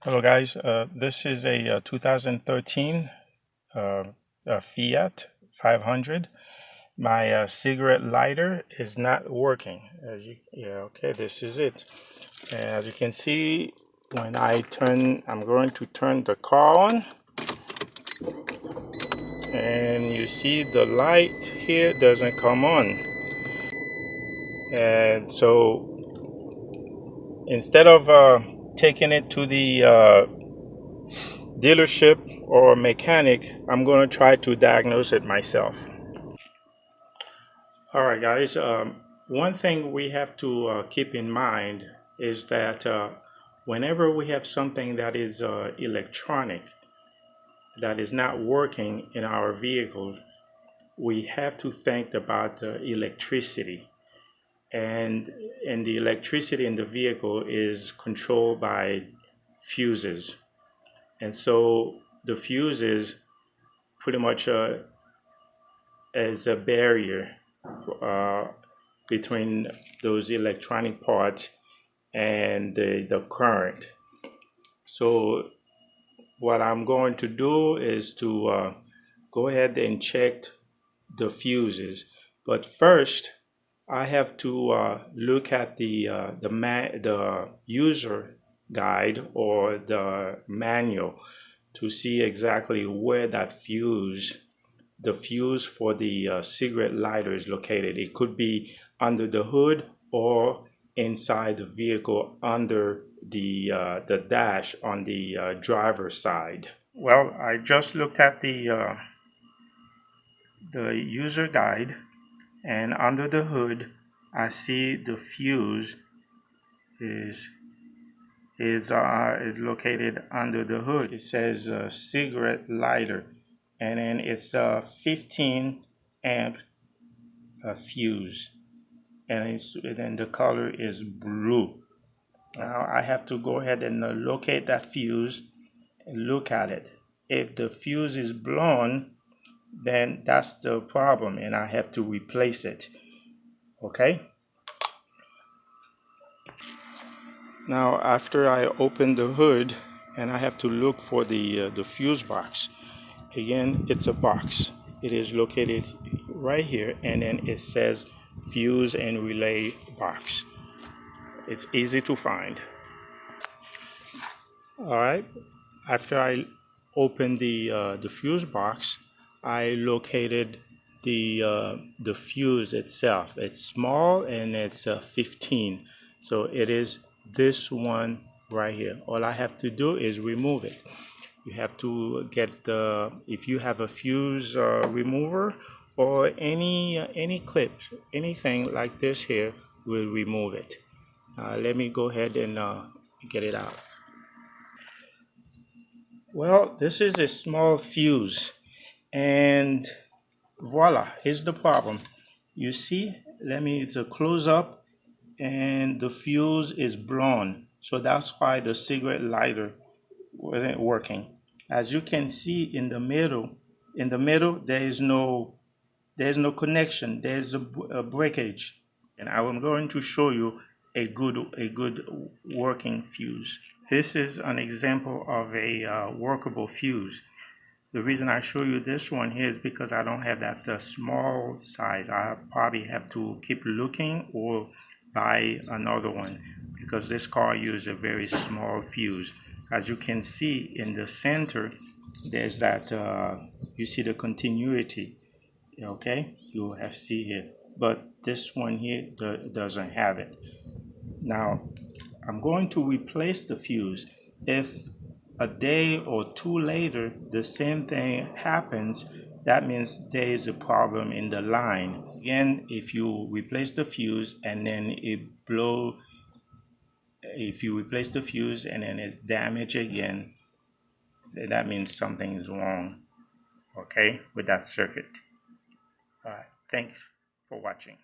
Hello guys, this is a 2013 Fiat 500. My cigarette lighter is not working. Okay, this is it. And as you can see, when I'm going to turn the car on, and you see the light here doesn't come on. And so instead of taking it to the dealership or mechanic, I'm going to try to diagnose it myself. All right, guys. One thing we have to keep in mind is that whenever we have something that is electronic that is not working in our vehicle, we have to think about the electricity. And the electricity in the vehicle is controlled by fuses. And so the fuses pretty much is a barrier uh, between those electronic parts and the current. So what I'm going to do is to go ahead and check the fuses. But first, I have to look at the user guide or the manual to see exactly where the fuse for the cigarette lighter is located. It could be under the hood or inside the vehicle under the dash on the driver's side. Well, I just looked at the user guide, and under the hood, I see the fuse is is located under the hood. It says cigarette lighter, and then it's a 15 amp fuse, and then the color is blue. Now I have to go ahead and locate that fuse and look at it. If the fuse is blown, then that's the problem, and I have to replace it. Okay. Now after I open the hood, and I have to look for the fuse box. Again, it's a box. It is located right here, and then it says fuse and relay box. It's easy to find. All right. After I opened the fuse box, I located the fuse itself. It's small and it's 15, so it is this one right here. All I have to do is remove it. You have to get if you have a fuse remover or any clips, anything like this here will remove it. Let me go ahead and get it out. Well, this is a small fuse, and voila, here's the problem. You see, it's a close up, and the fuse is blown. So that's why the cigarette lighter wasn't working. As you can see in the middle there's no connection. There's a breakage, and I'm going to show you a good working fuse. This is an example of a workable fuse. The reason I show you this one here is because I don't have that small size. I probably have to keep looking or buy another one because this car uses a very small fuse. As you can see in the center, there's that, you see the continuity, okay? You have see here, but this one here doesn't have it. Now, I'm going to replace the fuse. If a day or two later the same thing happens, that means there is a problem in the line. Again, if you replace the fuse and then if you replace the fuse and then it's damaged again, that means something is wrong, okay, with that circuit. All right, thanks for watching.